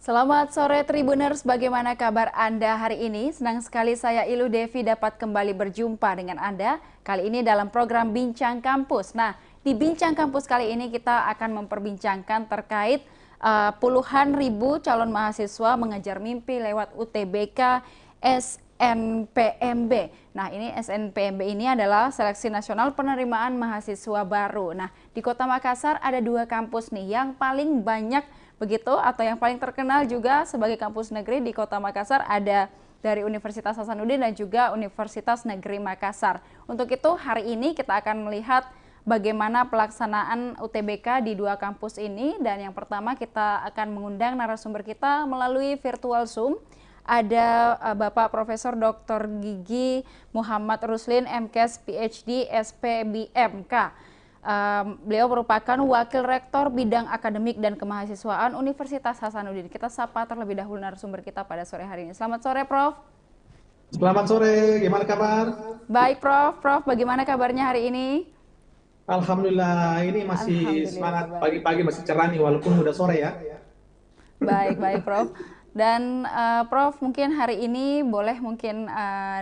Selamat sore Tribuners, bagaimana kabar Anda hari ini? Senang sekali saya Ilu Devi dapat kembali berjumpa dengan Anda, kali ini dalam program Bincang Kampus. Nah, di Bincang Kampus kali ini kita akan memperbincangkan terkait puluhan ribu calon mahasiswa mengejar mimpi lewat UTBK SNPMB. Nah, ini SNPMB ini adalah Seleksi Nasional Penerimaan Mahasiswa Baru. Nah, di Kota Makassar ada dua kampus nih yang paling banyak begitu atau yang paling terkenal juga sebagai kampus negeri di Kota Makassar ada dari Universitas Hasanuddin dan juga Universitas Negeri Makassar. Untuk itu hari ini kita akan melihat bagaimana pelaksanaan UTBK di dua kampus ini, dan yang pertama kita akan mengundang narasumber kita melalui virtual Zoom. Ada Bapak Profesor Dr. Gigi Muhammad Ruslin, MKes PhD SPBMK. Beliau merupakan Wakil Rektor Bidang Akademik dan Kemahasiswaan Universitas Hasanuddin. Kita sapa terlebih dahulu narasumber kita pada sore hari ini. Selamat sore, Prof. Selamat sore, gimana kabar? Baik, Prof. Prof, bagaimana kabarnya hari ini? Alhamdulillah, ini masih Alhamdulillah, semangat baik. pagi-pagi, masih cerah nih walaupun udah sore ya. Baik, baik, Prof. Dan Prof, mungkin hari ini boleh mungkin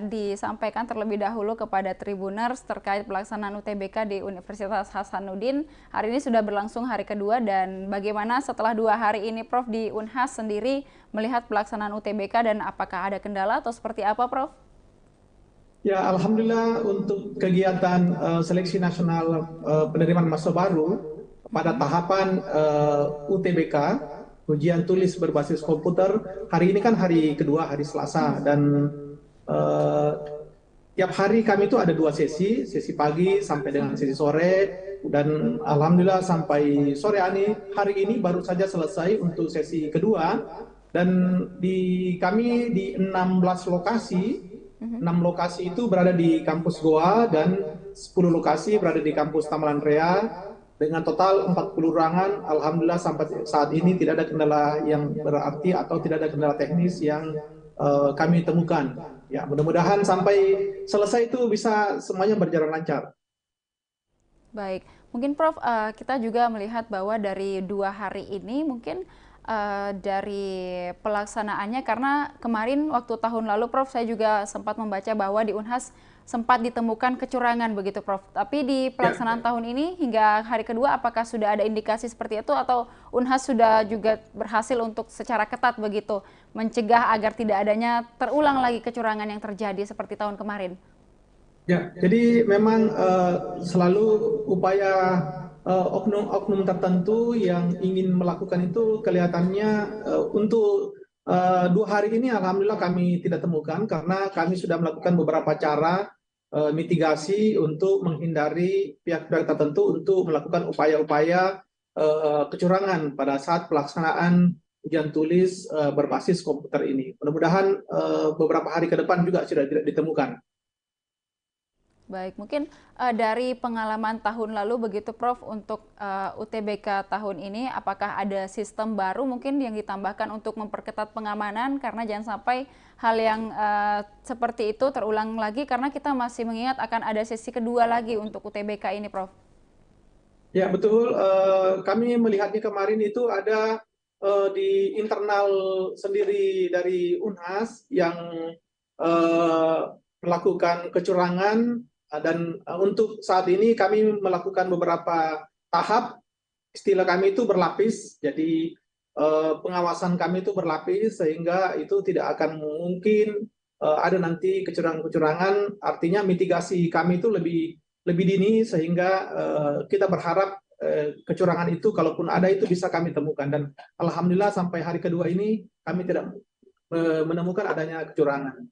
disampaikan terlebih dahulu kepada Tribuners terkait pelaksanaan UTBK di Universitas Hasanuddin. Hari ini sudah berlangsung hari kedua, dan bagaimana setelah 2 hari ini Prof di Unhas sendiri melihat pelaksanaan UTBK dan apakah ada kendala atau seperti apa, Prof? Ya, Alhamdulillah untuk kegiatan seleksi nasional penerimaan mahasiswa baru pada tahapan UTBK, ujian tulis berbasis komputer, hari ini kan hari kedua, hari Selasa, dan eh, tiap hari kami itu ada 2 sesi pagi sampai dengan sesi sore, dan alhamdulillah sampai sore hari ini baru saja selesai untuk sesi kedua, dan kami di 16 lokasi, 6 lokasi itu berada di kampus Goa dan 10 lokasi berada di kampus Tamalan Rea dengan total 40 ruangan. Alhamdulillah sampai saat ini tidak ada kendala yang berarti atau tidak ada kendala teknis yang kami temukan. Ya, mudah-mudahan sampai selesai itu bisa semuanya berjalan lancar. Baik, mungkin Prof, kita juga melihat bahwa dari 2 hari ini mungkin dari pelaksanaannya, karena kemarin waktu tahun lalu Prof saya juga sempat membaca bahwa di Unhas sempat ditemukan kecurangan begitu Prof. Tapi di Ya, pelaksanaan tahun ini hingga hari kedua apakah sudah ada indikasi seperti itu atau Unhas sudah juga berhasil untuk secara ketat begitu mencegah agar tidak adanya terulang lagi kecurangan yang terjadi seperti tahun kemarin? ya, jadi memang selalu upaya oknum-oknum tertentu yang ingin melakukan itu kelihatannya untuk 2 hari ini alhamdulillah kami tidak temukan karena kami sudah melakukan beberapa cara mitigasi untuk menghindari pihak-pihak tertentu untuk melakukan upaya-upaya kecurangan pada saat pelaksanaan ujian tulis berbasis komputer ini. Mudah-mudahan beberapa hari ke depan juga sudah tidak ditemukan. Baik, mungkin dari pengalaman tahun lalu begitu Prof, untuk UTBK tahun ini apakah ada sistem baru mungkin yang ditambahkan untuk memperketat pengamanan, karena jangan sampai hal yang seperti itu terulang lagi, karena kita masih mengingat akan ada sesi kedua lagi untuk UTBK ini, Prof. Ya, betul. Kami melihatnya kemarin itu ada di internal sendiri dari Unhas yang eh, melakukan kecurangan, dan untuk saat ini kami melakukan beberapa tahap. Istilah kami itu berlapis. Jadi pengawasan kami itu berlapis sehingga itu tidak akan mungkin ada nanti kecurangan-kecurangan. Artinya mitigasi kami itu lebih lebih dini sehingga kita berharap kecurangan itu kalaupun ada itu bisa kami temukan, dan alhamdulillah sampai hari kedua ini kami tidak menemukan adanya kecurangan.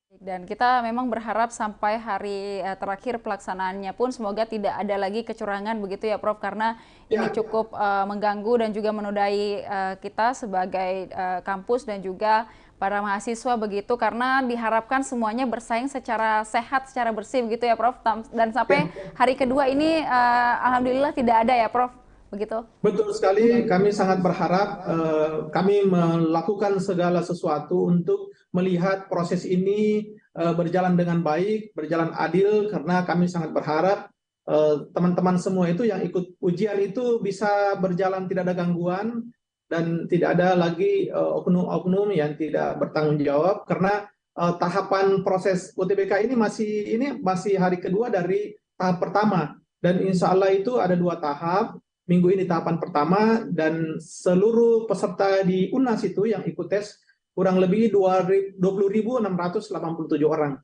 Dan kita memang berharap sampai hari terakhir pelaksanaannya pun semoga tidak ada lagi kecurangan begitu ya Prof, karena ini Ya, cukup mengganggu dan juga menodai kita sebagai kampus dan juga para mahasiswa begitu, karena diharapkan semuanya bersaing secara sehat, secara bersih begitu ya Prof. Dan sampai ya. hari kedua ini alhamdulillah tidak ada ya Prof, begitu. Betul sekali, kami sangat berharap kami melakukan segala sesuatu untuk melihat proses ini berjalan dengan baik, berjalan adil, karena kami sangat berharap teman-teman semua itu yang ikut ujian itu bisa berjalan tidak ada gangguan, dan tidak ada lagi oknum-oknum yang tidak bertanggung jawab, karena tahapan proses UTBK ini masih hari kedua dari tahap pertama, dan insya Allah itu ada 2 tahap. Minggu ini tahapan pertama, dan seluruh peserta di UNAS itu yang ikut tes kurang lebih 20.687 orang.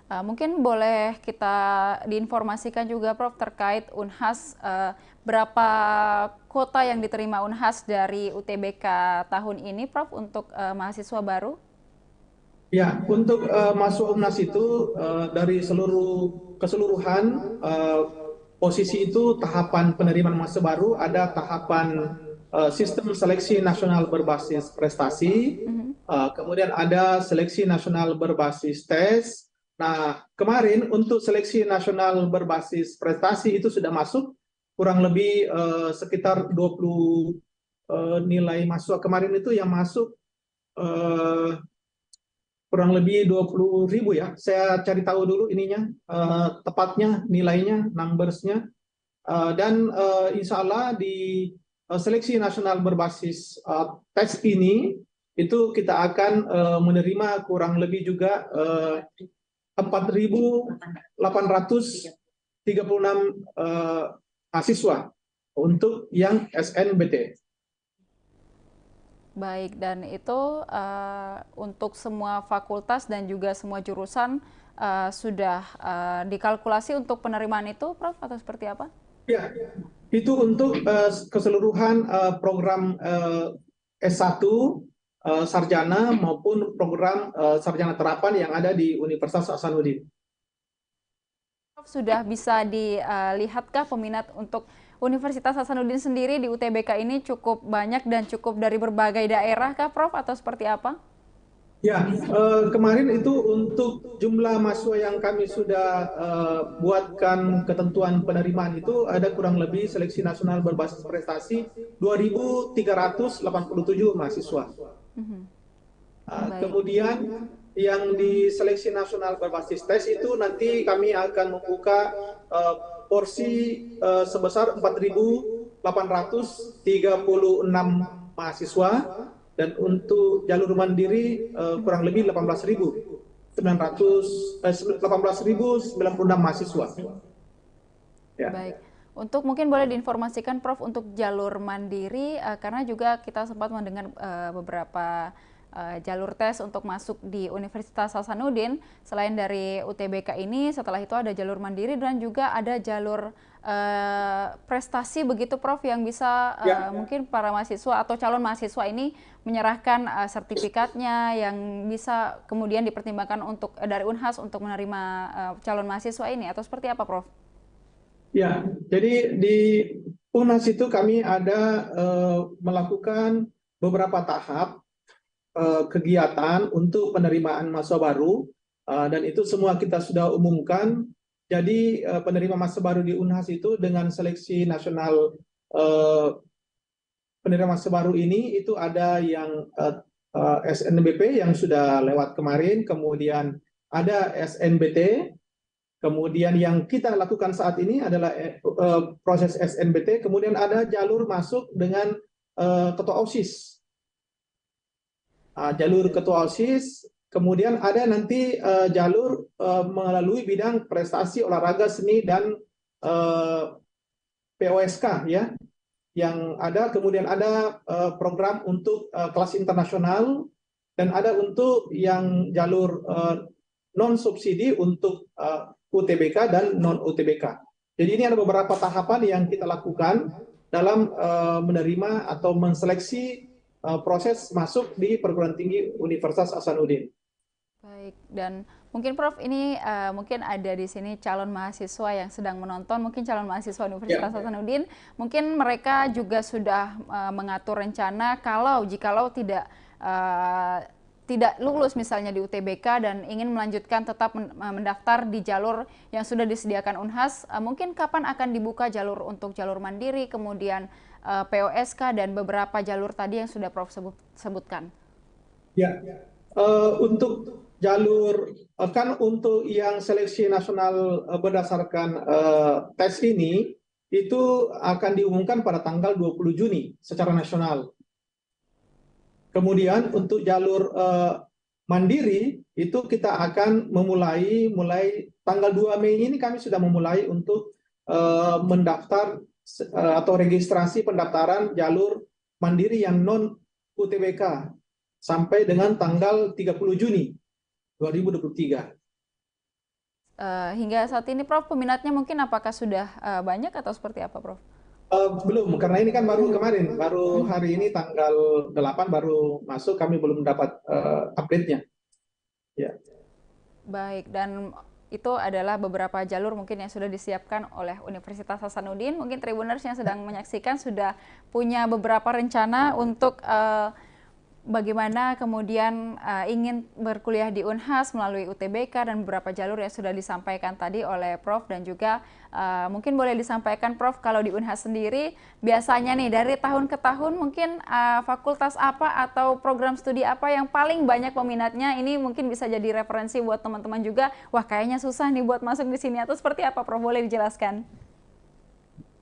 Mungkin boleh kita diinformasikan juga Prof terkait Unhas, berapa kuota yang diterima Unhas dari UTBK tahun ini Prof untuk mahasiswa baru? Ya, untuk masuk UNAS itu dari keseluruhan posisi itu tahapan penerimaan mahasiswa baru, ada tahapan sistem seleksi nasional berbasis prestasi, kemudian ada seleksi nasional berbasis tes. Nah, kemarin untuk seleksi nasional berbasis prestasi itu sudah masuk kurang lebih sekitar 20 nilai mahasiswa kemarin itu yang masuk kurang lebih 20.000 ya. Saya cari tahu dulu ininya tepatnya nilainya, numbersnya. Dan insya Allah di seleksi nasional berbasis tes ini itu kita akan menerima kurang lebih juga 4.836 mahasiswa untuk yang SNBT. Baik, dan itu untuk semua fakultas dan juga semua jurusan sudah dikalkulasi untuk penerimaan itu, Prof, atau seperti apa? Ya, itu untuk keseluruhan program S1 sarjana maupun program sarjana terapan yang ada di Universitas Hasanuddin. Prof, sudah bisa dilihatkah peminat untuk Universitas Hasanuddin sendiri di UTBK ini cukup banyak dan cukup dari berbagai daerah kah Prof, atau seperti apa? Ya, kemarin itu untuk jumlah mahasiswa yang kami sudah buatkan ketentuan penerimaan itu ada kurang lebih seleksi nasional berbasis prestasi 2.387 mahasiswa. Baik. Kemudian yang di seleksi nasional berbasis tes itu nanti kami akan membuka porsi sebesar 4.836 mahasiswa, dan untuk jalur mandiri kurang lebih 18.096 mahasiswa. Ya. Baik. Untuk mungkin boleh diinformasikan Prof untuk jalur mandiri, karena juga kita sempat mendengar beberapa jalur tes untuk masuk di Universitas Hasanuddin. Selain dari UTBK ini, setelah itu ada jalur mandiri dan juga ada jalur prestasi begitu Prof, yang bisa mungkin para mahasiswa atau calon mahasiswa ini menyerahkan sertifikatnya yang bisa kemudian dipertimbangkan untuk dari Unhas untuk menerima calon mahasiswa ini, atau seperti apa Prof? Ya, jadi di UNAS itu kami ada melakukan beberapa tahap kegiatan untuk penerimaan mahasiswa baru, dan itu semua kita sudah umumkan. Jadi penerima mahasiswa baru di UNHAS itu dengan seleksi nasional penerima mahasiswa baru ini itu ada yang SNBP yang sudah lewat kemarin, kemudian ada SNBT, kemudian yang kita lakukan saat ini adalah proses SNBT, kemudian ada jalur masuk dengan ketua OSIS. Jalur ketua OSIS, kemudian ada nanti jalur melalui bidang prestasi olahraga seni dan POSK ya, yang ada, kemudian ada program untuk kelas internasional, dan ada untuk yang jalur non subsidi untuk UTBK dan non UTBK. Jadi ini ada beberapa tahapan yang kita lakukan dalam menerima atau menseleksi proses masuk di perguruan tinggi Universitas Hasanuddin. Baik, dan mungkin Prof ini mungkin ada di sini calon mahasiswa yang sedang menonton, mungkin calon mahasiswa Universitas Hasanuddin, mungkin mereka juga sudah mengatur rencana jikalau tidak lulus misalnya di UTBK dan ingin melanjutkan tetap mendaftar di jalur yang sudah disediakan Unhas, mungkin kapan akan dibuka jalur untuk jalur mandiri, kemudian POSK dan beberapa jalur tadi yang sudah Prof sebutkan? Ya, untuk jalur kan untuk yang seleksi nasional berdasarkan tes ini itu akan diumumkan pada tanggal 20 Juni secara nasional. Kemudian untuk jalur mandiri itu kita akan mulai tanggal 2 Mei ini kami sudah memulai untuk mendaftar atau registrasi pendaftaran jalur mandiri yang non UTBK sampai dengan tanggal 30 Juni 2023. Hingga saat ini Prof, peminatnya mungkin apakah sudah banyak atau seperti apa Prof? Belum, karena ini kan baru kemarin, baru hari ini tanggal 8 baru masuk, kami belum dapat update-nya. Ya. Baik, dan itu adalah beberapa jalur mungkin yang sudah disiapkan oleh Universitas Hasanuddin. Mungkin Tribuners yang sedang menyaksikan sudah punya beberapa rencana untuk bagaimana kemudian ingin berkuliah di Unhas melalui UTBK dan beberapa jalur yang sudah disampaikan tadi oleh Prof, dan juga mungkin boleh disampaikan Prof, kalau di Unhas sendiri biasanya nih dari tahun ke tahun mungkin fakultas apa atau program studi apa yang paling banyak peminatnya, ini mungkin bisa jadi referensi buat teman-teman juga, wah kayaknya susah nih buat masuk di sini, atau seperti apa Prof, boleh dijelaskan?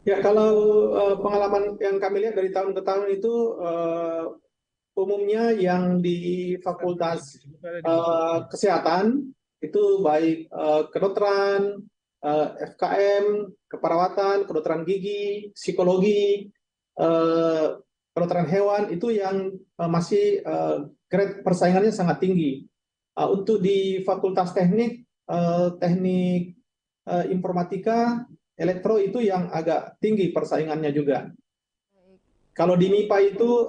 Ya, kalau pengalaman yang kami lihat dari tahun ke tahun itu umumnya yang di Fakultas Kesehatan itu baik kedokteran, FKM, keperawatan, kedokteran gigi, psikologi, kedokteran hewan itu yang masih grade persaingannya sangat tinggi. Untuk di Fakultas Teknik, Teknik Informatika, Elektro itu yang agak tinggi persaingannya juga. Kalau di MIPA itu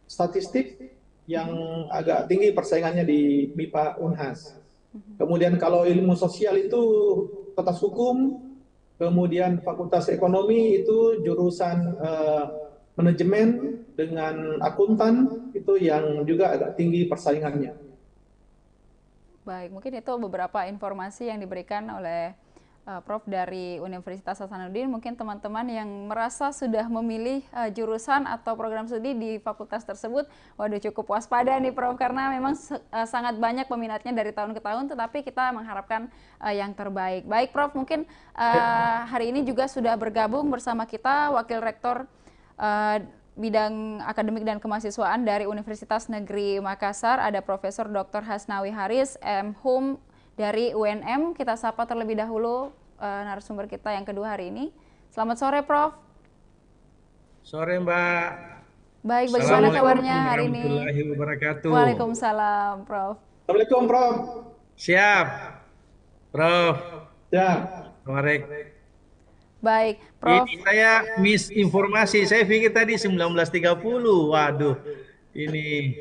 statistik yang agak tinggi persaingannya di MIPA Unhas. Kemudian kalau ilmu sosial itu Fakultas Hukum, kemudian Fakultas Ekonomi itu jurusan manajemen dengan akuntan, itu yang juga agak tinggi persaingannya. Baik, mungkin itu beberapa informasi yang diberikan oleh Prof dari Universitas Hasanuddin. Mungkin teman-teman yang merasa sudah memilih jurusan atau program studi di fakultas tersebut, waduh cukup waspada nih Prof, karena memang sangat banyak peminatnya dari tahun ke tahun, tetapi kita mengharapkan yang terbaik. Baik Prof, mungkin hari ini juga sudah bergabung bersama kita Wakil Rektor bidang akademik dan kemahasiswaan dari Universitas Negeri Makassar, ada Profesor Dr. Hasnawi Haris, M.Hum dari UNM. Kita sapa terlebih dahulu narasumber kita yang kedua hari ini. Selamat sore Prof. Sore Mbak. Baik, bagaimana kabarnya hari ini? Warahmatullahi wabarakatuh. Waalaikumsalam Prof. Assalamualaikum Prof. Siap Prof. Ya. Kemarin. Baik Prof. Ini saya misinformasi, saya pikir tadi 19.30. Waduh, ini.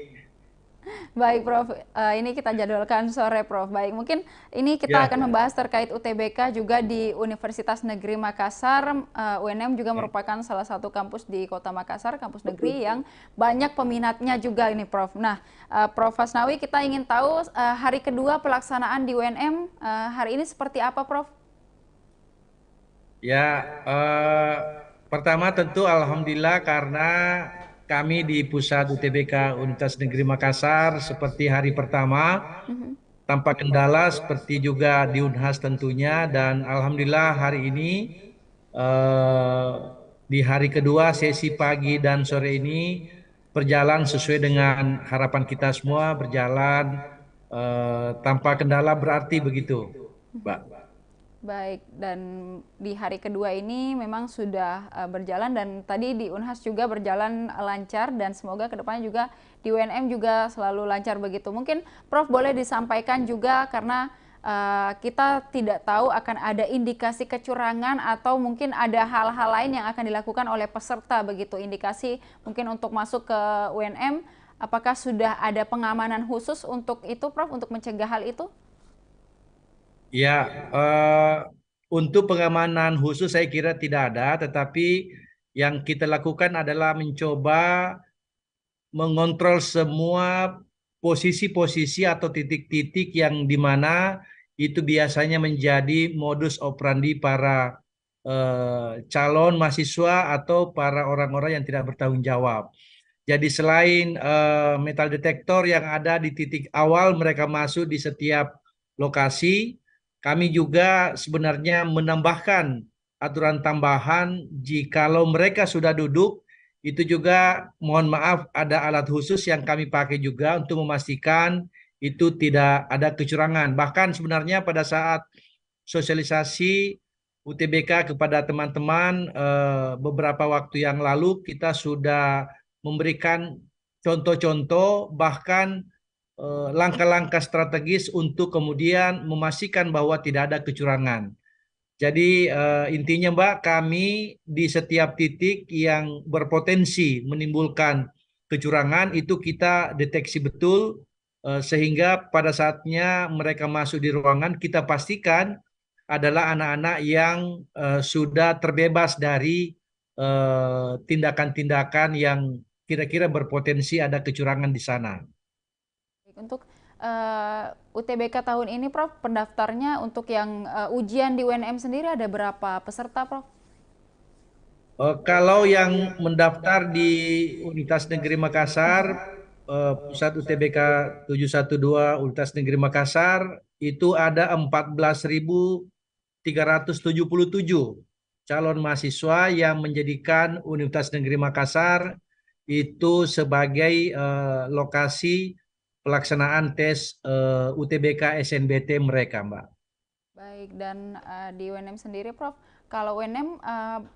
Baik Prof, ini kita jadwalkan sore Prof. Baik, mungkin ini kita akan membahas terkait UTBK juga di Universitas Negeri Makassar. UNM juga merupakan salah satu kampus di Kota Makassar, kampus negeri yang banyak peminatnya juga ini Prof. Nah, Prof Hasnawi, kita ingin tahu hari kedua pelaksanaan di UNM hari ini seperti apa Prof? Ya, pertama tentu alhamdulillah karena kami di pusat UTBK Universitas Negeri Makassar seperti hari pertama tanpa kendala, seperti juga di Unhas tentunya, dan alhamdulillah hari ini di hari kedua sesi pagi dan sore ini berjalan sesuai dengan harapan kita semua, berjalan tanpa kendala berarti begitu, Mbak. Baik, dan di hari kedua ini memang sudah berjalan, dan tadi di Unhas juga berjalan lancar, dan semoga kedepannya juga di UNM juga selalu lancar begitu. Mungkin Prof boleh disampaikan juga, karena kita tidak tahu akan ada indikasi kecurangan atau mungkin ada hal-hal lain yang akan dilakukan oleh peserta begitu, indikasi mungkin untuk masuk ke UNM, apakah sudah ada pengamanan khusus untuk itu Prof, untuk mencegah hal itu? Ya, untuk pengamanan khusus saya kira tidak ada, tetapi yang kita lakukan adalah mencoba mengontrol semua posisi-posisi atau titik-titik yang dimana itu biasanya menjadi modus operandi para calon mahasiswa atau para orang-orang yang tidak bertanggung jawab. Jadi selain metal detektor yang ada di titik awal mereka masuk di setiap lokasi, kami juga sebenarnya menambahkan aturan tambahan jikalau mereka sudah duduk, itu juga mohon maaf ada alat khusus yang kami pakai juga untuk memastikan itu tidak ada kecurangan. Bahkan sebenarnya pada saat sosialisasi UTBK kepada teman-teman beberapa waktu yang lalu kita sudah memberikan contoh-contoh bahkan langkah-langkah strategis untuk kemudian memastikan bahwa tidak ada kecurangan. Jadi intinya Mbak, kami di setiap titik yang berpotensi menimbulkan kecurangan itu kita deteksi betul sehingga pada saatnya mereka masuk di ruangan kita pastikan adalah anak-anak yang sudah terbebas dari tindakan-tindakan yang kira-kira berpotensi ada kecurangan di sana. Untuk UTBK tahun ini, Prof, pendaftarnya untuk yang ujian di UNM sendiri ada berapa peserta, Prof? Kalau yang mendaftar di Universitas Negeri Makassar, Pusat UTBK 712 Universitas Negeri Makassar, itu ada 14.377 calon mahasiswa yang menjadikan Universitas Negeri Makassar itu sebagai lokasi pelaksanaan tes UTBK SNBT mereka, Mbak. Baik, dan di UNM sendiri, Prof, kalau UNM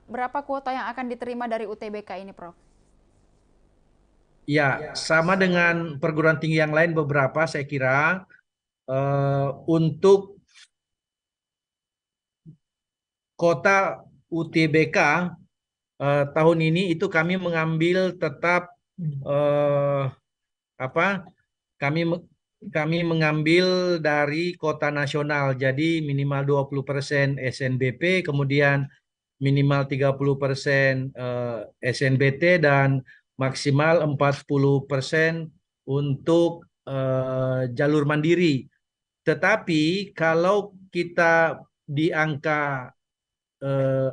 berapa kuota yang akan diterima dari UTBK ini, Prof? Ya, sama dengan perguruan tinggi yang lain beberapa saya kira untuk kota UTBK tahun ini itu kami mengambil tetap eh, apa? Kami kami mengambil dari kota nasional. Jadi minimal 20% SNBP, kemudian minimal 30% SNBT dan maksimal 40% untuk jalur mandiri. Tetapi kalau kita di angka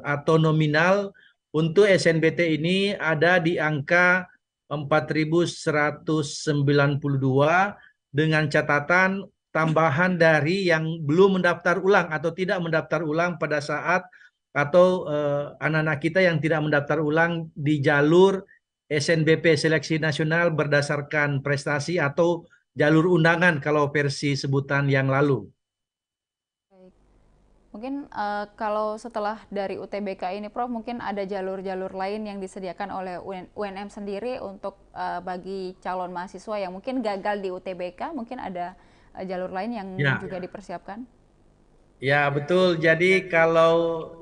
atau nominal untuk SNBT ini ada di angka 4.192 dengan catatan tambahan dari yang belum mendaftar ulang atau tidak mendaftar ulang pada saat atau anak-anak kita yang tidak mendaftar ulang di jalur SNBP Seleksi Nasional berdasarkan prestasi atau jalur undangan kalau versi sebutan yang lalu. Baik. Mungkin kalau setelah dari UTBK ini, Prof, mungkin ada jalur-jalur lain yang disediakan oleh UNM sendiri untuk bagi calon mahasiswa yang mungkin gagal di UTBK, mungkin ada jalur lain yang Ya, juga dipersiapkan? ya betul. Jadi kalau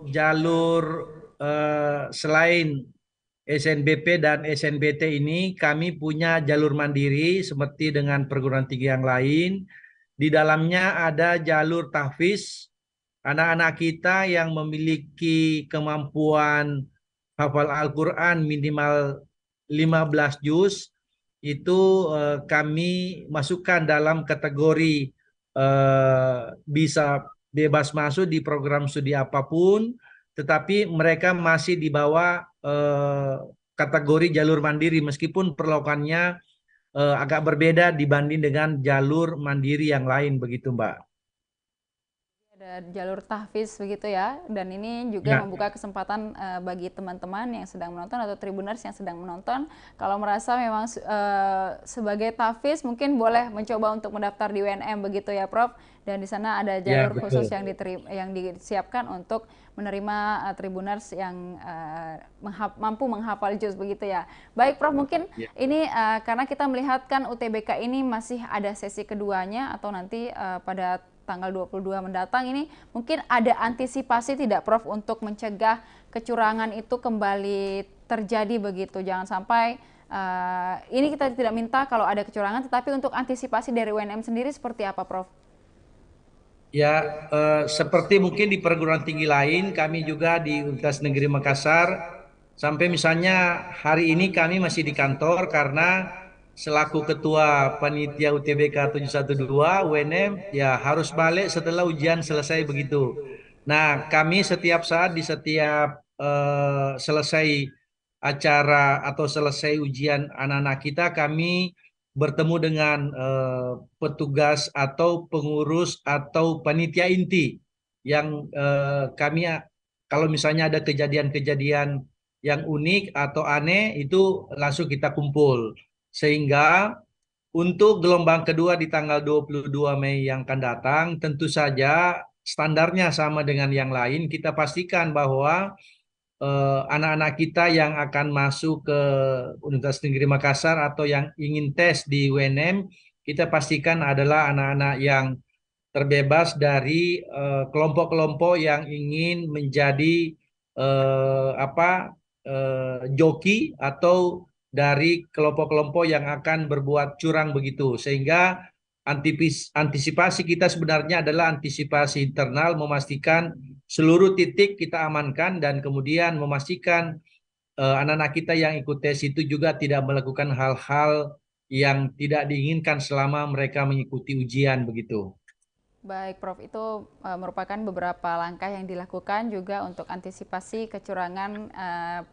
jalur selain SNBP dan SNBT ini kami punya jalur mandiri seperti dengan perguruan tinggi yang lain. Di dalamnya ada jalur tahfiz. Anak-anak kita yang memiliki kemampuan hafal Al-Quran minimal 15 juz itu kami masukkan dalam kategori bisa bebas masuk di program studi apapun, tetapi mereka masih di bawah kategori jalur mandiri meskipun perlakuannya agak berbeda dibanding dengan jalur mandiri yang lain begitu, Mbak. Ada jalur tahfiz begitu ya, dan ini juga Ya, membuka kesempatan bagi teman-teman yang sedang menonton atau tribuners yang sedang menonton, kalau merasa memang sebagai tahfiz mungkin boleh mencoba untuk mendaftar di UNM begitu ya, Prof. Dan di sana ada ya jalur khusus betul. yang disiapkan untuk menerima tribuners yang mampu menghafal juz begitu ya. Baik, Prof, mungkin Ya. ini karena kita melihat kan UTBK ini masih ada sesi keduanya atau nanti pada tanggal 22 mendatang ini, mungkin ada antisipasi tidak, Prof, untuk mencegah kecurangan itu kembali terjadi begitu? Jangan sampai ini kita tidak minta kalau ada kecurangan, tetapi untuk antisipasi dari UNM sendiri seperti apa, Prof? Ya, seperti mungkin di perguruan tinggi lain, kami juga di Universitas Negeri Makassar, sampai misalnya hari ini kami masih di kantor karena selaku ketua panitia UTBK 712 UNM, ya harus balik setelah ujian selesai begitu. Nah, kami setiap saat di setiap selesai acara atau selesai ujian anak-anak kita, kami bertemu dengan petugas atau pengurus atau panitia inti yang kami Kalau misalnya ada kejadian-kejadian yang unik atau aneh, itu langsung kita kumpul. Sehingga untuk gelombang kedua di tanggal 22 Mei yang akan datang, tentu saja standarnya sama dengan yang lain. Kita pastikan bahwa anak-anak kita yang akan masuk ke Universitas Negeri Makassar atau yang ingin tes di UNM, kita pastikan adalah anak-anak yang terbebas dari kelompok-kelompok yang ingin menjadi joki atau dari kelompok-kelompok yang akan berbuat curang begitu. Sehingga antisipasi kita sebenarnya adalah antisipasi internal, memastikan seluruh titik kita amankan dan kemudian memastikan anak-anak kita yang ikut tes itu juga tidak melakukan hal-hal yang tidak diinginkan selama mereka mengikuti ujian begitu. Baik, Prof. Itu merupakan beberapa langkah yang dilakukan juga untuk antisipasi kecurangan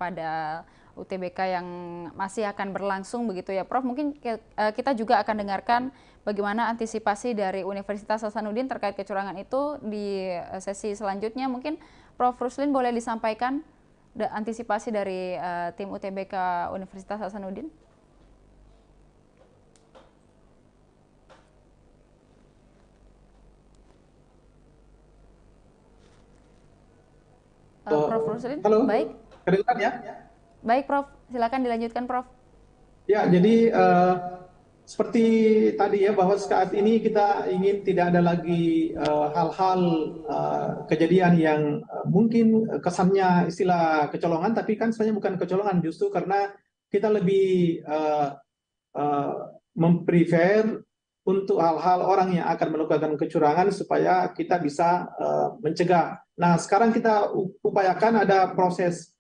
pada UTBK yang masih akan berlangsung begitu ya, Prof. Mungkin kita juga akan dengarkan bagaimana antisipasi dari Universitas Hasanuddin terkait kecurangan itu di sesi selanjutnya. Mungkin Prof. Ruslin boleh disampaikan antisipasi dari tim UTBK Universitas Hasanuddin? Prof. Ruslin, Halo, baik. kedengaran ya? Baik, Prof. Silakan dilanjutkan, Prof. Ya, jadi seperti tadi ya, bahwa saat ini kita ingin tidak ada lagi hal-hal kejadian yang mungkin kesannya istilah kecolongan, tapi kan sebenarnya bukan kecolongan, justru karena kita lebih memprefer untuk hal-hal orang yang akan melakukan kecurangan supaya kita bisa mencegah. Nah, sekarang kita upayakan ada proses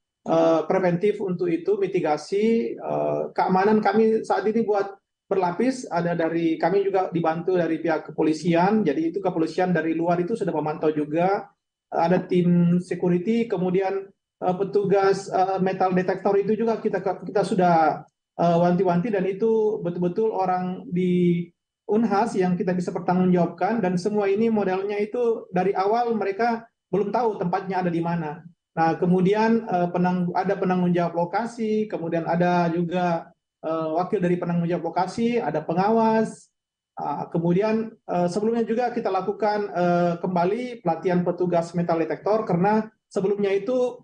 preventif untuk itu, mitigasi. Keamanan kami saat ini buat berlapis, ada dari kami juga dibantu dari pihak kepolisian, jadi itu kepolisian dari luar itu sudah memantau juga, ada tim security, kemudian petugas metal detektor itu juga kita sudah wanti-wanti, dan itu betul-betul orang di Unhas yang kita bisa pertanggungjawabkan, dan semua ini modelnya itu dari awal mereka belum tahu tempatnya ada di mana. Nah, kemudian ada penanggung jawab lokasi, kemudian ada juga wakil dari penanggung jawab lokasi, ada pengawas. Kemudian sebelumnya juga kita lakukan kembali pelatihan petugas metal detektor, karena sebelumnya itu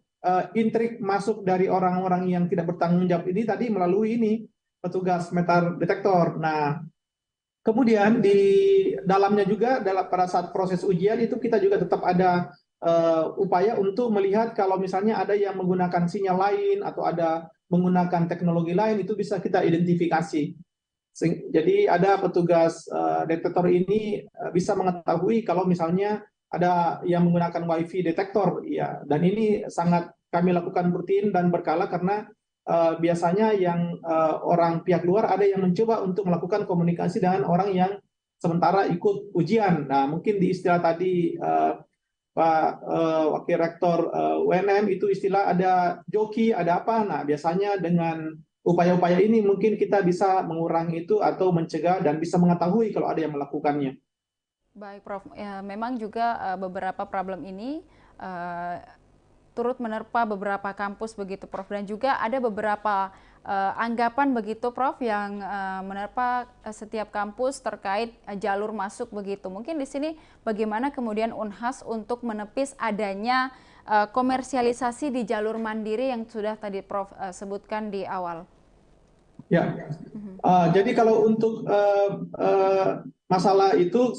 intrik masuk dari orang-orang yang tidak bertanggung jawab ini tadi melalui ini petugas metal detektor. Nah, kemudian di dalamnya juga pada saat proses ujian itu kita juga tetap ada upaya untuk melihat kalau misalnya ada yang menggunakan sinyal lain atau ada menggunakan teknologi lain, itu bisa kita identifikasi. Jadi ada petugas detektor ini bisa mengetahui kalau misalnya ada yang menggunakan wifi detektor, ya. Dan ini sangat kami lakukan rutin dan berkala, karena biasanya yang orang pihak luar ada yang mencoba untuk melakukan komunikasi dengan orang yang sementara ikut ujian. Nah, mungkin di istilah tadi Pak Wakil Rektor UNM itu istilah ada joki, ada apa. Nah, biasanya dengan upaya-upaya ini mungkin kita bisa mengurangi itu atau mencegah dan bisa mengetahui kalau ada yang melakukannya. Baik, Prof. Ya, memang juga beberapa problem ini turut menerpa beberapa kampus begitu, Prof. Dan juga ada beberapa anggapan begitu, Prof, yang menerpa setiap kampus terkait jalur masuk begitu. Mungkin di sini bagaimana kemudian Unhas untuk menepis adanya komersialisasi di jalur mandiri yang sudah tadi Prof sebutkan di awal. Ya, jadi kalau untuk masalah itu,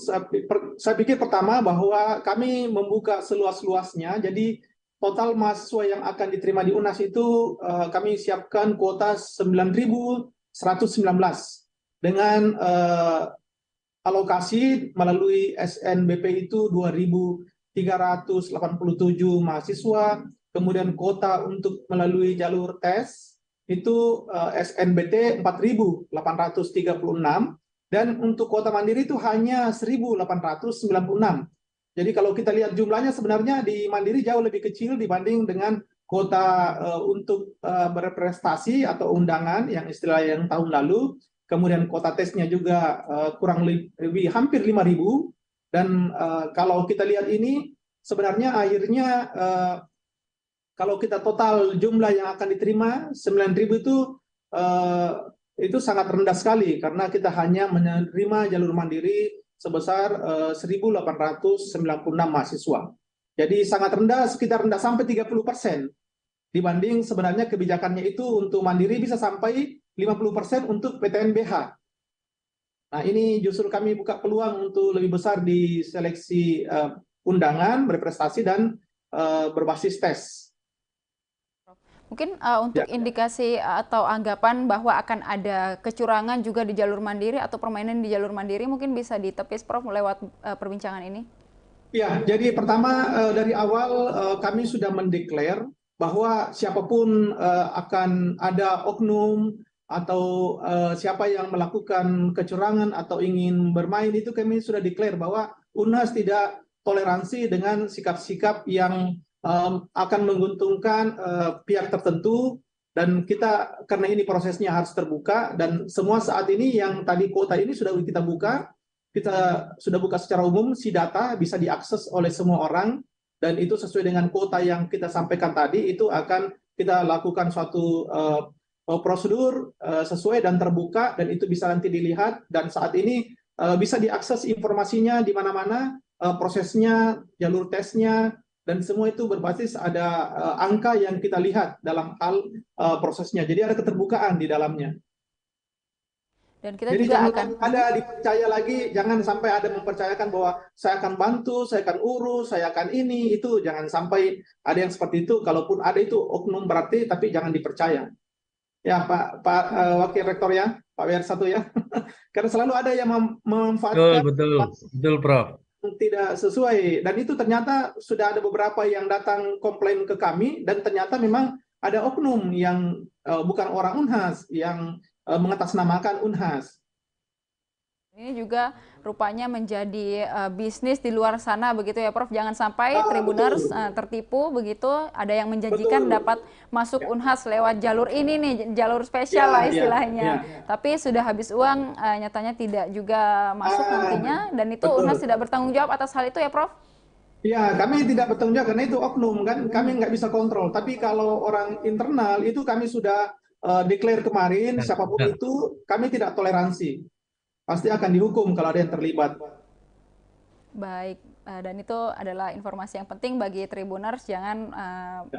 saya pikir pertama bahwa kami membuka seluas-luasnya. Jadi total mahasiswa yang akan diterima di UNAS itu kami siapkan kuota 9.119 dengan alokasi melalui SNBP itu 2.387 mahasiswa, kemudian kuota untuk melalui jalur tes itu SNBT 4.836, dan untuk kuota mandiri itu hanya 1.896. Jadi kalau kita lihat jumlahnya sebenarnya di mandiri jauh lebih kecil dibanding dengan kuota untuk berprestasi atau undangan yang istilah yang tahun lalu. Kemudian kuota tesnya juga kurang lebih hampir 5.000. Dan kalau kita lihat ini sebenarnya akhirnya kalau kita total jumlah yang akan diterima 9.000 itu sangat rendah sekali karena kita hanya menerima jalur mandiri sebesar 1.896 mahasiswa. Jadi sangat rendah, sekitar rendah sampai 30% dibanding sebenarnya kebijakannya itu untuk mandiri bisa sampai 50% untuk PTNBH. Nah, ini justru kami buka peluang untuk lebih besar di seleksi undangan, berprestasi, dan berbasis tes. Mungkin untuk indikasi atau anggapan bahwa akan ada kecurangan juga di jalur mandiri atau permainan di jalur mandiri mungkin bisa ditepis Prof lewat perbincangan ini. Ya, jadi pertama dari awal kami sudah mendeklar bahwa siapapun akan ada oknum atau siapa yang melakukan kecurangan atau ingin bermain itu kami sudah deklar bahwa UNHAS tidak toleransi dengan sikap-sikap yang akan menguntungkan pihak tertentu, dan kita karena ini prosesnya harus terbuka dan semua saat ini yang tadi kuota ini sudah kita buka secara umum, si data bisa diakses oleh semua orang dan itu sesuai dengan kuota yang kita sampaikan tadi. Itu akan kita lakukan suatu prosedur sesuai dan terbuka dan itu bisa nanti dilihat, dan saat ini bisa diakses informasinya di mana-mana, prosesnya, jalur tesnya, dan semua itu berbasis ada angka yang kita lihat dalam hal prosesnya. Jadi ada keterbukaan di dalamnya. Dan kita Jadi juga jangan akan ada dipercaya lagi, jangan sampai ada mempercayakan bahwa saya akan bantu, saya akan urus, saya akan ini, itu jangan sampai ada yang seperti itu. Kalaupun ada itu oknum berarti, tapi jangan dipercaya. Ya Pak Wakil Rektor ya, Pak WR1 ya. Karena selalu ada yang memanfaatkan betul Prof. tidak sesuai, dan itu ternyata sudah ada beberapa yang datang komplain ke kami dan ternyata memang ada oknum yang bukan orang UNHAS yang mengatasnamakan UNHAS. ini juga rupanya menjadi bisnis di luar sana begitu ya Prof. Jangan sampai Tribuners tertipu begitu, ada yang menjanjikan dapat masuk UNHAS lewat jalur ini nih, jalur spesial lah istilahnya. Tapi sudah habis uang, nyatanya tidak juga masuk nantinya, dan itu UNHAS tidak bertanggung jawab atas hal itu ya Prof? Ya, kami tidak bertanggung jawab karena itu oknum kan, kami nggak bisa kontrol. Tapi kalau orang internal itu kami sudah declare kemarin, siapapun itu kami tidak toleransi. Pasti akan dihukum kalau ada yang terlibat. Baik, dan itu adalah informasi yang penting bagi Tribuners. Jangan,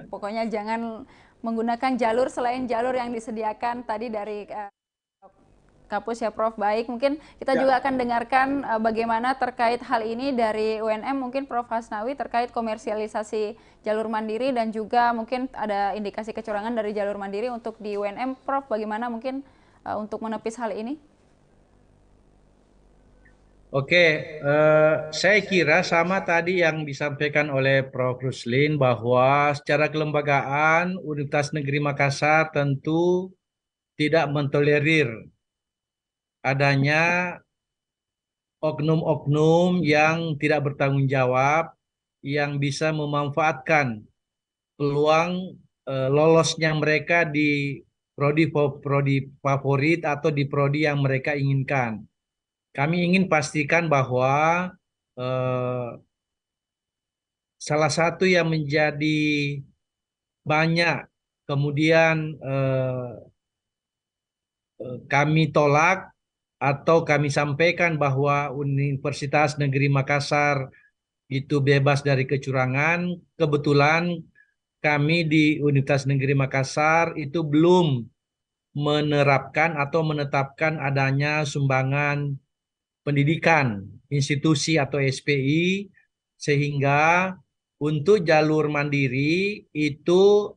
pokoknya jangan menggunakan jalur selain jalur yang disediakan tadi dari Kapus ya Prof. Baik, mungkin kita juga akan dengarkan bagaimana terkait hal ini dari UNM, mungkin Prof. Hasnawi terkait komersialisasi jalur mandiri dan juga mungkin ada indikasi kecurangan dari jalur mandiri untuk di UNM. Prof, bagaimana mungkin untuk menepis hal ini? Oke, saya kira sama tadi yang disampaikan oleh Prof. Ruslin bahwa secara kelembagaan Universitas Negeri Makassar tentu tidak mentolerir adanya oknum-oknum yang tidak bertanggung jawab yang bisa memanfaatkan peluang lolosnya mereka di prodi favorit atau di prodi yang mereka inginkan. Kami ingin pastikan bahwa salah satu yang menjadi banyak kemudian kami tolak atau kami sampaikan bahwa Universitas Negeri Makassar itu bebas dari kecurangan. Kebetulan kami di Universitas Negeri Makassar itu belum menerapkan atau menetapkan adanya sumbangan pendidikan, institusi atau SPI, sehingga untuk jalur mandiri itu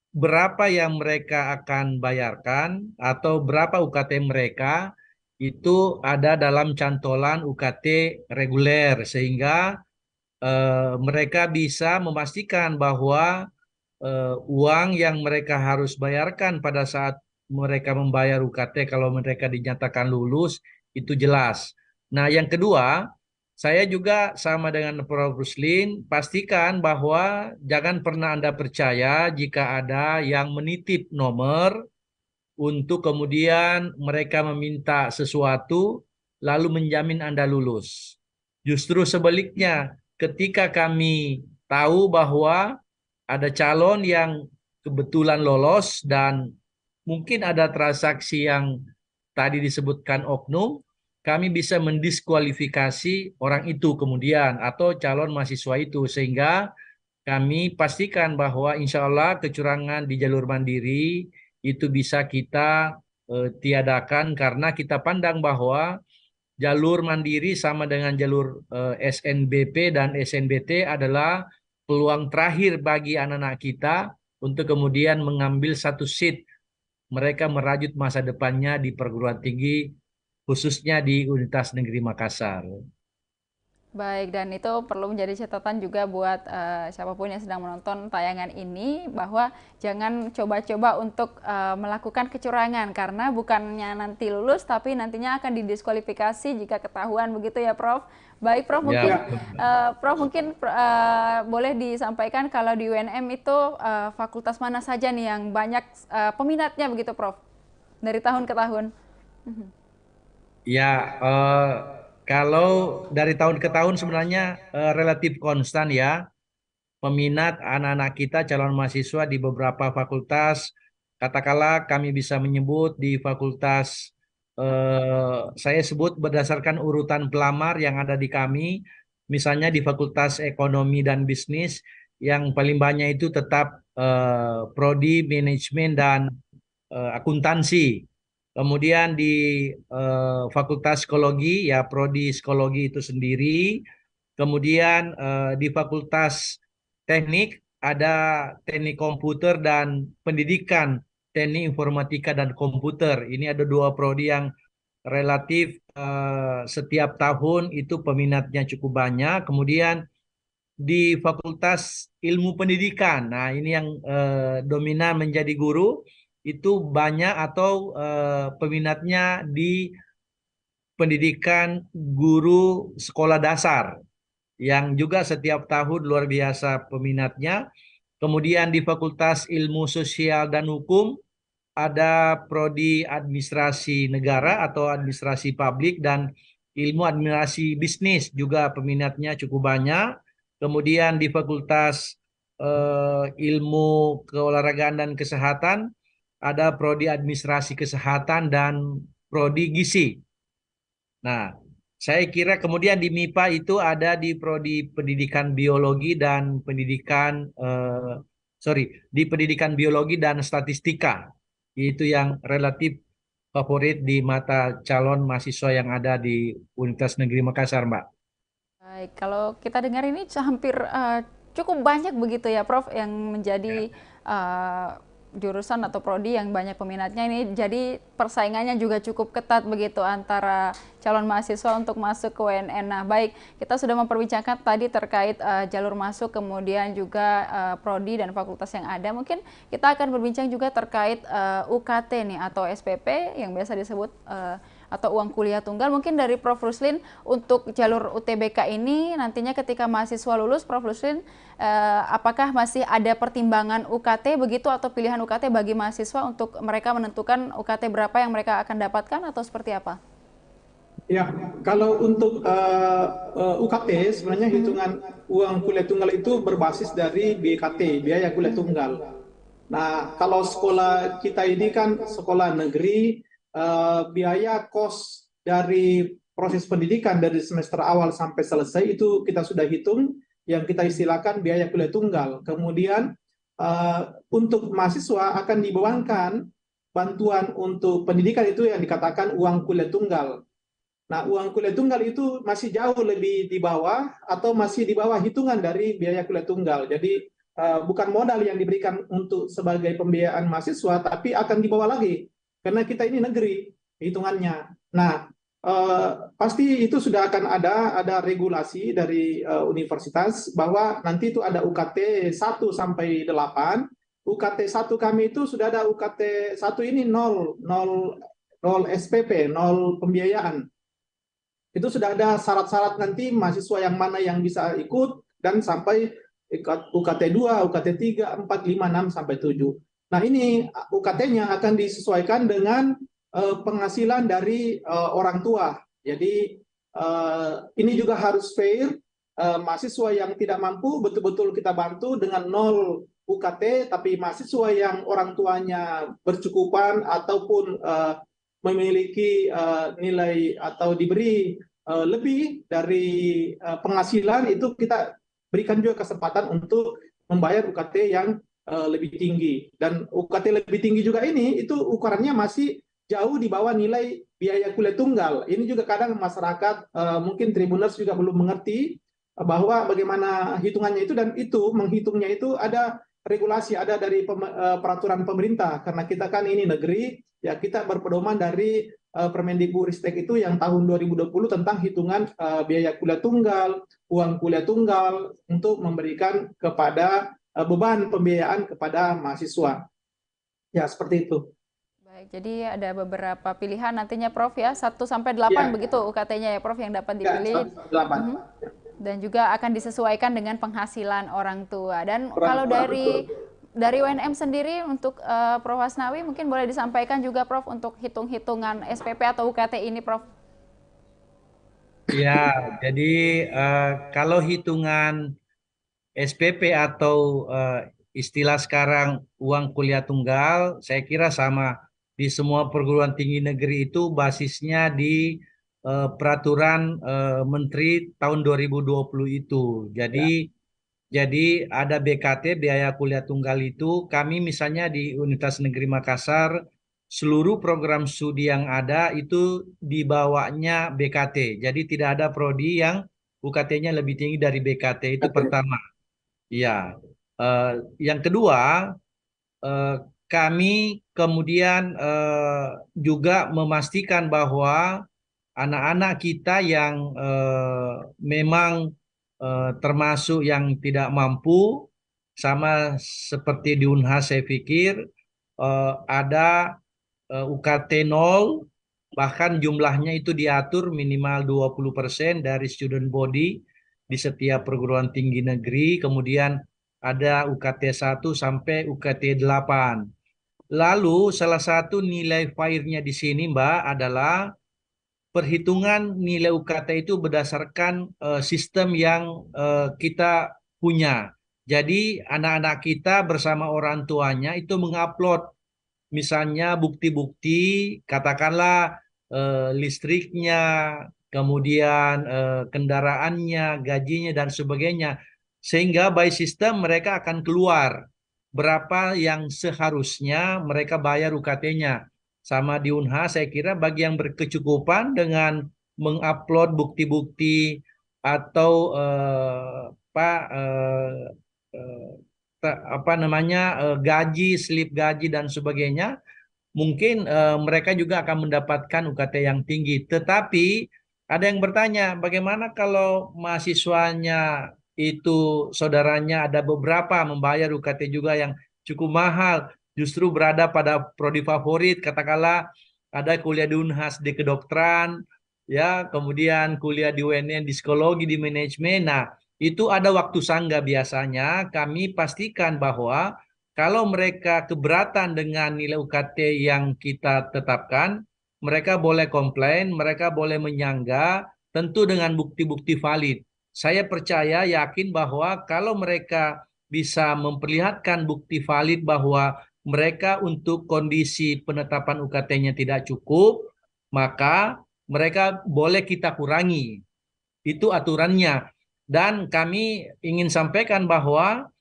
berapa yang mereka akan bayarkan atau berapa UKT mereka itu ada dalam cantolan UKT reguler, sehingga mereka bisa memastikan bahwa uang yang mereka harus bayarkan pada saat mereka membayar UKT kalau mereka dinyatakan lulus itu jelas. Nah, yang kedua, saya juga sama dengan Prof. Ruslin, pastikan bahwa jangan pernah Anda percaya jika ada yang menitip nomor untuk kemudian mereka meminta sesuatu lalu menjamin Anda lulus. Justru sebaliknya, ketika kami tahu bahwa ada calon yang kebetulan lolos dan mungkin ada transaksi yang tadi disebutkan oknum, kami bisa mendiskualifikasi orang itu kemudian atau calon mahasiswa itu, sehingga kami pastikan bahwa insya Allah kecurangan di jalur mandiri itu bisa kita tiadakan, karena kita pandang bahwa jalur mandiri sama dengan jalur SNBP dan SNBT adalah peluang terakhir bagi anak-anak kita untuk kemudian mengambil satu seat mereka merajut masa depannya di perguruan tinggi, khususnya di Universitas Negeri Makassar. Baik, dan itu perlu menjadi catatan juga buat siapapun yang sedang menonton tayangan ini, bahwa jangan coba-coba untuk melakukan kecurangan, karena bukannya nanti lulus tapi nantinya akan didiskualifikasi jika ketahuan, begitu ya Prof. Baik Prof, mungkin boleh disampaikan kalau di UNM itu fakultas mana saja nih yang banyak peminatnya begitu Prof, dari tahun ke tahun? Ya, kalau dari tahun ke tahun sebenarnya relatif konstan ya. Peminat anak-anak kita calon mahasiswa di beberapa fakultas, katakanlah kami bisa menyebut di fakultas, saya sebut berdasarkan urutan pelamar yang ada di kami, misalnya di Fakultas Ekonomi dan Bisnis, yang paling banyak itu tetap prodi manajemen dan akuntansi. Kemudian di Fakultas Psikologi, ya prodi psikologi itu sendiri. Kemudian di Fakultas Teknik ada teknik komputer dan pendidikan teknik informatika dan komputer. Ini ada dua prodi yang relatif setiap tahun itu peminatnya cukup banyak. Kemudian di Fakultas Ilmu Pendidikan, nah ini yang dominan menjadi guru, itu banyak atau peminatnya di pendidikan guru sekolah dasar yang juga setiap tahun luar biasa peminatnya. Kemudian di Fakultas Ilmu Sosial dan Hukum ada prodi administrasi negara atau administrasi publik dan ilmu administrasi bisnis, juga peminatnya cukup banyak. Kemudian di Fakultas Ilmu Keolahragaan dan Kesehatan ada prodi administrasi kesehatan dan prodi gizi. Nah, saya kira kemudian di MIPA itu ada di prodi pendidikan biologi dan pendidikan di pendidikan biologi dan statistika. Itu yang relatif favorit di mata calon mahasiswa yang ada di Universitas Negeri Makassar, Mbak. Baik, kalau kita dengar ini hampir cukup banyak begitu ya Prof yang menjadi jurusan atau prodi yang banyak peminatnya ini, jadi persaingannya juga cukup ketat begitu antara calon mahasiswa untuk masuk ke UNN. Nah baik, kita sudah memperbincangkan tadi terkait jalur masuk, kemudian juga prodi dan fakultas yang ada. Mungkin kita akan berbincang juga terkait UKT nih atau SPP yang biasa disebut atau uang kuliah tunggal. Mungkin dari Prof Ruslin, untuk jalur UTBK ini nantinya ketika mahasiswa lulus, Prof Ruslin, apakah masih ada pertimbangan UKT begitu atau pilihan UKT bagi mahasiswa untuk mereka menentukan UKT berapa yang mereka akan dapatkan atau seperti apa? Ya, kalau untuk UKT sebenarnya hitungan uang kuliah tunggal itu berbasis dari BKT, biaya kuliah tunggal. Nah, kalau sekolah kita ini kan sekolah negeri, biaya kos dari proses pendidikan dari semester awal sampai selesai itu kita sudah hitung, yang kita istilahkan biaya kuliah tunggal. Kemudian untuk mahasiswa akan dibebankan bantuan untuk pendidikan itu yang dikatakan uang kuliah tunggal. Nah, uang kuliah tunggal itu masih jauh lebih di bawah atau masih di bawah hitungan dari biaya kuliah tunggal. Jadi bukan modal yang diberikan untuk sebagai pembiayaan mahasiswa, tapi akan dibawa lagi karena kita ini negeri hitungannya. Nah, pasti itu sudah akan ada regulasi dari universitas bahwa nanti itu ada UKT 1 sampai 8. UKT 1 kami itu sudah ada UKT 1 ini 0 SPP, 0 pembiayaan. Itu sudah ada syarat-syarat nanti mahasiswa yang mana yang bisa ikut dan sampai UKT 2, UKT 3, 4, 5, 6 sampai 7. Nah, ini UKT-nya akan disesuaikan dengan penghasilan dari orang tua. Jadi ini juga harus fair. Mahasiswa yang tidak mampu betul-betul kita bantu dengan 0 UKT, tapi mahasiswa yang orang tuanya bercukupan ataupun memiliki nilai atau diberi lebih dari penghasilan, itu kita berikan juga kesempatan untuk membayar UKT yang lebih tinggi. Dan UKT lebih tinggi juga ini itu ukurannya masih jauh di bawah nilai biaya kuliah tunggal. Ini juga kadang masyarakat mungkin Tribuners juga belum mengerti bahwa bagaimana hitungannya itu, dan itu menghitungnya itu ada regulasi, ada dari peraturan pemerintah, karena kita kan ini negeri, ya kita berpedoman dari Permendikbudristek itu yang tahun 2020 tentang hitungan biaya kuliah tunggal, uang kuliah tunggal untuk memberikan kepada beban pembiayaan kepada mahasiswa. Ya, seperti itu. Baik, jadi ada beberapa pilihan nantinya Prof ya, 1 sampai 8 Ya, begitu UKT-nya ya Prof yang dapat ya, dipilih. 1,8. Mhm. Dan juga akan disesuaikan dengan penghasilan orang tua. Dan Orang kalau tua, dari betul. UNM sendiri untuk Prof Hasnawi mungkin boleh disampaikan juga Prof untuk hitung-hitungan SPP atau UKT ini Prof. Ya, jadi kalau hitungan SPP atau istilah sekarang uang kuliah tunggal, saya kira sama di semua perguruan tinggi negeri itu basisnya di peraturan Menteri tahun 2020 itu. Jadi ada BKT, biaya kuliah tunggal itu. Kami misalnya di Universitas Negeri Makassar, seluruh program studi yang ada itu dibawanya BKT. Jadi tidak ada prodi yang UKT-nya lebih tinggi dari BKT, itu pertama. Ya, yang kedua, eh, kami kemudian juga memastikan bahwa anak-anak kita yang memang termasuk yang tidak mampu, sama seperti di Unhas saya pikir ada UKT 0, bahkan jumlahnya itu diatur minimal 20% dari student body di setiap perguruan tinggi negeri, kemudian ada UKT 1 sampai UKT 8. Lalu salah satu nilai fairnya di sini Mbak adalah perhitungan nilai UKT itu berdasarkan sistem yang kita punya. Jadi anak-anak kita bersama orang tuanya itu mengupload misalnya bukti-bukti, katakanlah listriknya, kemudian kendaraannya, gajinya dan sebagainya. Sehingga by sistem mereka akan keluar berapa yang seharusnya mereka bayar UKT-nya. Sama di Unhas, saya kira bagi yang berkecukupan dengan mengupload bukti-bukti atau apa namanya gaji, slip gaji dan sebagainya, mungkin mereka juga akan mendapatkan UKT yang tinggi. Tetapi ada yang bertanya, bagaimana kalau mahasiswanya itu saudaranya ada beberapa membayar UKT juga yang cukup mahal, justru berada pada prodi favorit, katakanlah ada kuliah di Unhas di kedokteran, ya, kemudian kuliah di UNN di psikologi, di manajemen. Nah, itu ada waktu sangga biasanya. Kami pastikan bahwa kalau mereka keberatan dengan nilai UKT yang kita tetapkan, mereka boleh komplain, mereka boleh menyangga, tentu dengan bukti-bukti valid. Saya percaya, yakin bahwa kalau mereka bisa memperlihatkan bukti valid bahwa mereka untuk kondisi penetapan UKT-nya tidak cukup, maka mereka boleh kita kurangi. Itu aturannya. Dan kami ingin sampaikan bahwa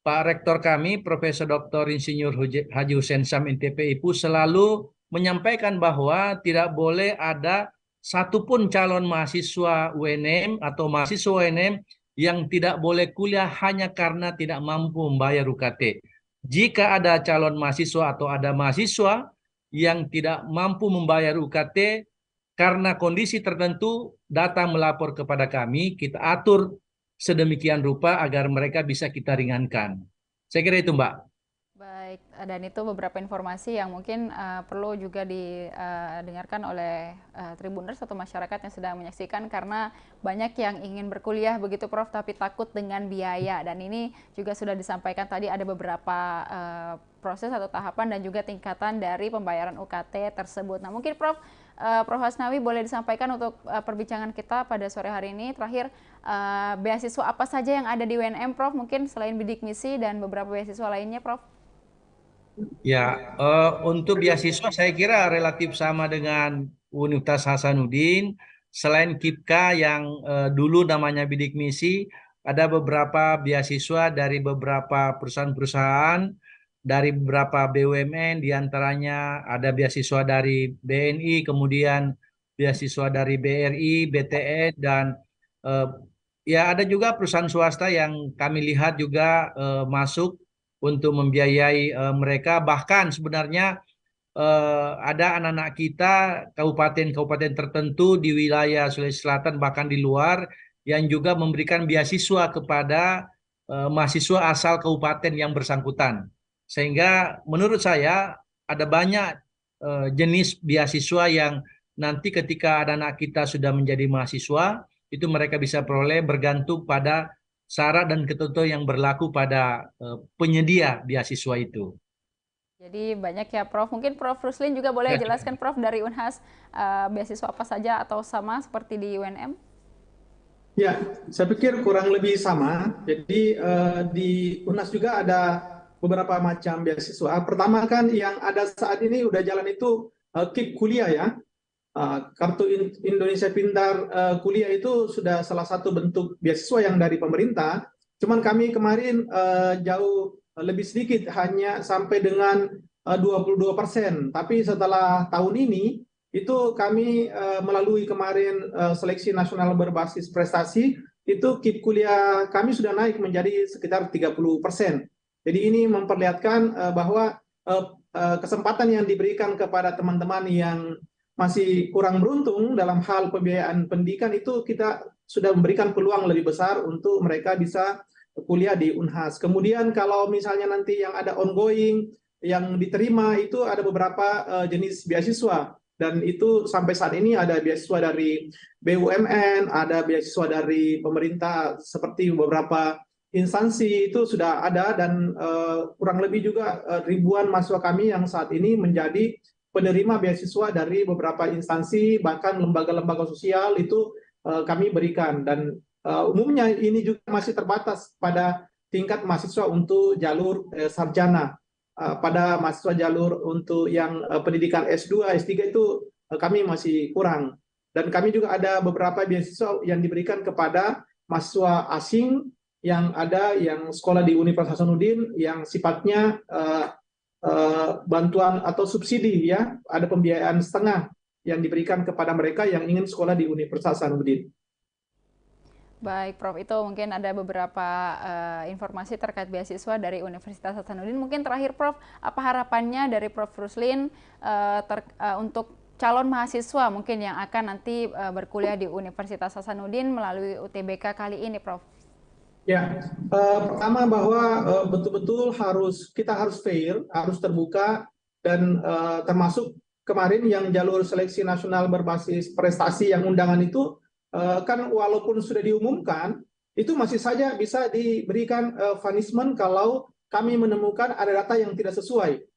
Pak Rektor kami, Profesor Dr. Insinyur Haji Hussein Sam NTPIPU selalu menyampaikan bahwa tidak boleh ada satupun calon mahasiswa UNM atau mahasiswa UNM yang tidak boleh kuliah hanya karena tidak mampu membayar UKT. Jika ada calon mahasiswa atau ada mahasiswa yang tidak mampu membayar UKT karena kondisi tertentu, datang melapor kepada kami, kita atur sedemikian rupa agar mereka bisa kita ringankan. Saya kira itu, Mbak. Baik. Baik, dan itu beberapa informasi yang mungkin perlu juga didengarkan oleh Tribuners atau masyarakat yang sedang menyaksikan, karena banyak yang ingin berkuliah begitu Prof, tapi takut dengan biaya, dan ini juga sudah disampaikan tadi ada beberapa proses atau tahapan dan juga tingkatan dari pembayaran UKT tersebut. Nah mungkin Prof, Prof Hasnawi boleh disampaikan untuk perbincangan kita pada sore hari ini. Terakhir, beasiswa apa saja yang ada di UNM Prof, mungkin selain bidik misi dan beberapa beasiswa lainnya Prof? Ya, untuk beasiswa saya kira relatif sama dengan Universitas Hasanuddin. Selain KIPKA yang dulu namanya bidik misi, ada beberapa beasiswa dari beberapa perusahaan-perusahaan, dari beberapa BUMN, diantaranya ada beasiswa dari BNI, kemudian beasiswa dari BRI, BTN, dan eh, ya ada juga perusahaan swasta yang kami lihat juga masuk untuk membiayai mereka. Bahkan sebenarnya ada anak-anak kita kabupaten-kabupaten tertentu di wilayah Sulawesi Selatan bahkan di luar yang juga memberikan beasiswa kepada mahasiswa asal kabupaten yang bersangkutan. Sehingga menurut saya ada banyak jenis beasiswa yang nanti ketika anak-anak kita sudah menjadi mahasiswa itu mereka bisa peroleh bergantung pada syarat dan ketentuan yang berlaku pada penyedia beasiswa itu. Jadi banyak ya Prof. Mungkin Prof Ruslin juga boleh jelaskan Prof dari Unhas, beasiswa apa saja atau sama seperti di UNM? Ya, saya pikir kurang lebih sama. Jadi di UNAS juga ada beberapa macam beasiswa. Pertama kan yang ada saat ini udah jalan itu KIP kuliah ya. Kartu Indonesia Pintar kuliah itu sudah salah satu bentuk beasiswa yang dari pemerintah. Cuman kami kemarin jauh lebih sedikit, hanya sampai dengan 22%. Tapi setelah tahun ini itu kami melalui kemarin seleksi nasional berbasis prestasi, itu KIP kuliah kami sudah naik menjadi sekitar 30%. Jadi ini memperlihatkan bahwa kesempatan yang diberikan kepada teman-teman yang masih kurang beruntung dalam hal pembiayaan pendidikan itu kita sudah memberikan peluang lebih besar untuk mereka bisa kuliah di Unhas. Kemudian kalau misalnya nanti yang ada ongoing yang diterima itu ada beberapa jenis beasiswa, dan itu sampai saat ini ada beasiswa dari BUMN, ada beasiswa dari pemerintah seperti beberapa instansi itu sudah ada, dan kurang lebih juga ribuan mahasiswa kami yang saat ini menjadi penerima beasiswa dari beberapa instansi, bahkan lembaga-lembaga sosial itu kami berikan. Dan umumnya ini juga masih terbatas pada tingkat mahasiswa untuk jalur sarjana. Pada mahasiswa jalur untuk yang pendidikan S2, S3 itu kami masih kurang. Dan kami juga ada beberapa beasiswa yang diberikan kepada mahasiswa asing yang ada yang sekolah di Universitas Hasanuddin yang sifatnya bantuan atau subsidi ya, ada pembiayaan setengah yang diberikan kepada mereka yang ingin sekolah di Universitas Hasanuddin. Baik Prof, itu mungkin ada beberapa informasi terkait beasiswa dari Universitas Hasanuddin. Mungkin terakhir Prof, apa harapannya dari Prof Ruslin untuk calon mahasiswa mungkin yang akan nanti berkuliah di Universitas Hasanuddin melalui UTBK kali ini Prof? Ya, pertama bahwa betul-betul kita harus fair, harus terbuka, dan termasuk kemarin yang jalur seleksi nasional berbasis prestasi yang undangan itu kan walaupun sudah diumumkan, itu masih saja bisa diberikan punishment kalau kami menemukan ada data yang tidak sesuai.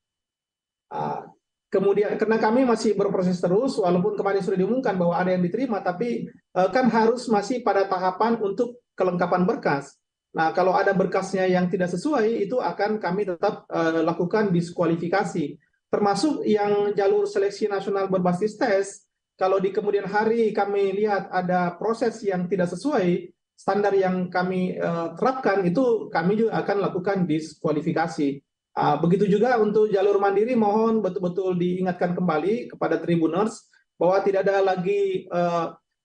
Kemudian karena kami masih berproses terus, walaupun kemarin sudah diumumkan bahwa ada yang diterima, tapi kan harus masih pada tahapan untuk kelengkapan berkas. Nah, kalau ada berkasnya yang tidak sesuai, itu akan kami tetap lakukan diskualifikasi. Termasuk yang jalur seleksi nasional berbasis tes, kalau di kemudian hari kami lihat ada proses yang tidak sesuai standar yang kami terapkan, itu kami juga akan lakukan diskualifikasi. Begitu juga untuk jalur mandiri, mohon betul-betul diingatkan kembali kepada Tribuners bahwa tidak ada lagi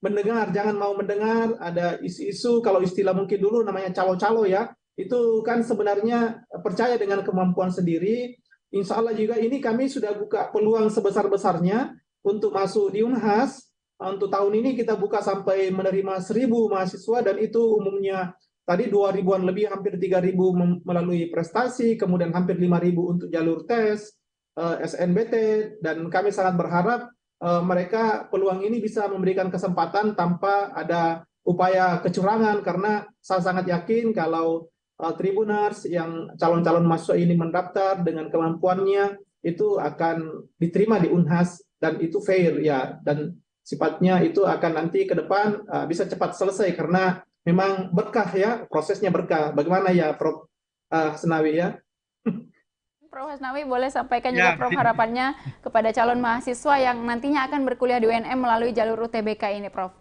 mendengar, jangan mau mendengar ada isu-isu, kalau istilah mungkin dulu namanya calo-calo ya, itu kan sebenarnya percaya dengan kemampuan sendiri. Insya Allah juga ini kami sudah buka peluang sebesar-besarnya untuk masuk di Unhas. Untuk tahun ini kita buka sampai menerima 1.000 mahasiswa, dan itu umumnya tadi 2.000-an lebih, hampir 3.000 melalui prestasi, kemudian hampir 5.000 untuk jalur tes, SNBT, dan kami sangat berharap mereka peluang ini bisa memberikan kesempatan tanpa ada upaya kecurangan, karena saya sangat yakin kalau Tribuners yang calon-calon mahasiswa ini mendaftar dengan kemampuannya itu akan diterima di Unhas dan itu fair ya, dan sifatnya itu akan nanti ke depan bisa cepat selesai karena memang berkah ya, prosesnya berkah. Bagaimana ya Prof Senawi ya? Prof. Hasnawi boleh sampaikan juga Ya, Prof harapannya kepada calon mahasiswa yang nantinya akan berkuliah di UNM melalui jalur UTBK ini, Prof.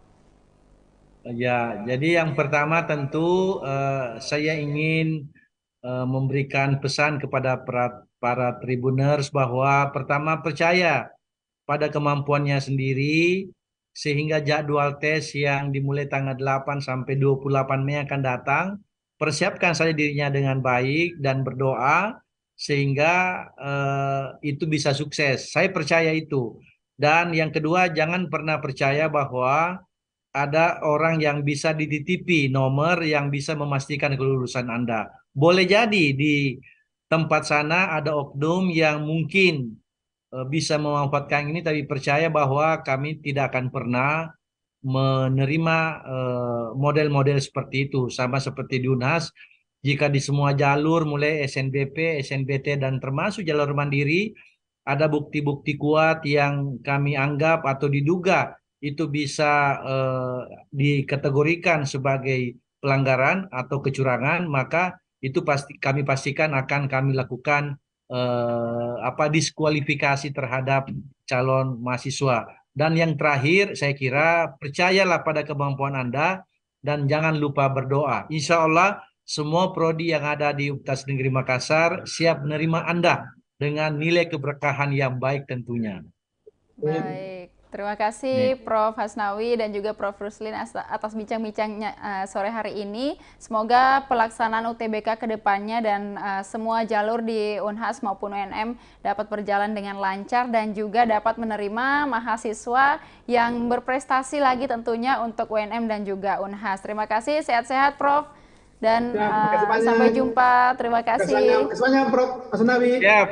ya, jadi yang pertama tentu saya ingin memberikan pesan kepada para Tribuners bahwa pertama percaya pada kemampuannya sendiri sehingga jadwal tes yang dimulai tanggal 8 sampai 28 Mei akan datang, persiapkan saja dirinya dengan baik dan berdoa sehingga itu bisa sukses. Saya percaya itu. Dan yang kedua, jangan pernah percaya bahwa ada orang yang bisa dititipi nomor yang bisa memastikan kelulusan Anda. Boleh jadi di tempat sana ada oknum yang mungkin bisa memanfaatkan ini, tapi percaya bahwa kami tidak akan pernah menerima model-model seperti itu. Sama seperti di UNHAS, jika di semua jalur mulai SNBP, SNBT, dan termasuk jalur mandiri, ada bukti-bukti kuat yang kami anggap atau diduga itu bisa dikategorikan sebagai pelanggaran atau kecurangan, maka itu pasti kami pastikan akan kami lakukan diskualifikasi terhadap calon mahasiswa. Dan yang terakhir, saya kira percayalah pada kemampuan Anda dan jangan lupa berdoa. Insya Allah semua prodi yang ada di Universitas Negeri Makassar siap menerima Anda dengan nilai keberkahan yang baik tentunya. Baik, terima kasih Prof. Hasnawi dan juga Prof. Ruslin atas bincang-bincangnya sore hari ini. Semoga pelaksanaan UTBK ke depannya dan semua jalur di Unhas maupun UNM dapat berjalan dengan lancar dan juga dapat menerima mahasiswa yang berprestasi lagi tentunya untuk UNM dan juga Unhas. Terima kasih, sehat-sehat Prof. Dan sampai jumpa. Terima kasih. Kesannya Prof Asnawi. Siap,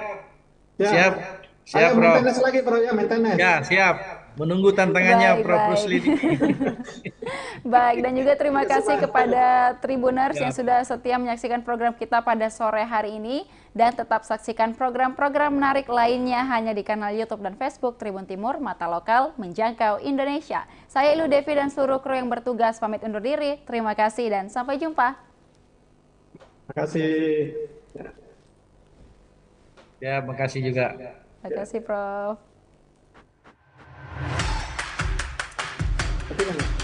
Ya. siap, siap, Ayo Prof. maintenance lagi Prof ya, maintenance. Ya, siap. Menunggu tantangannya Prof. Rusli. Baik, dan juga terima kasih kepada Tribuners yang sudah setia menyaksikan program kita pada sore hari ini. Dan tetap saksikan program-program menarik lainnya hanya di kanal YouTube dan Facebook Tribun Timur, Mata Lokal Menjangkau Indonesia. Saya Ilu Devi dan seluruh kru yang bertugas pamit undur diri. Terima kasih dan sampai jumpa. Terima kasih. Ya, makasih juga. Terima kasih, Prof. Tapi kan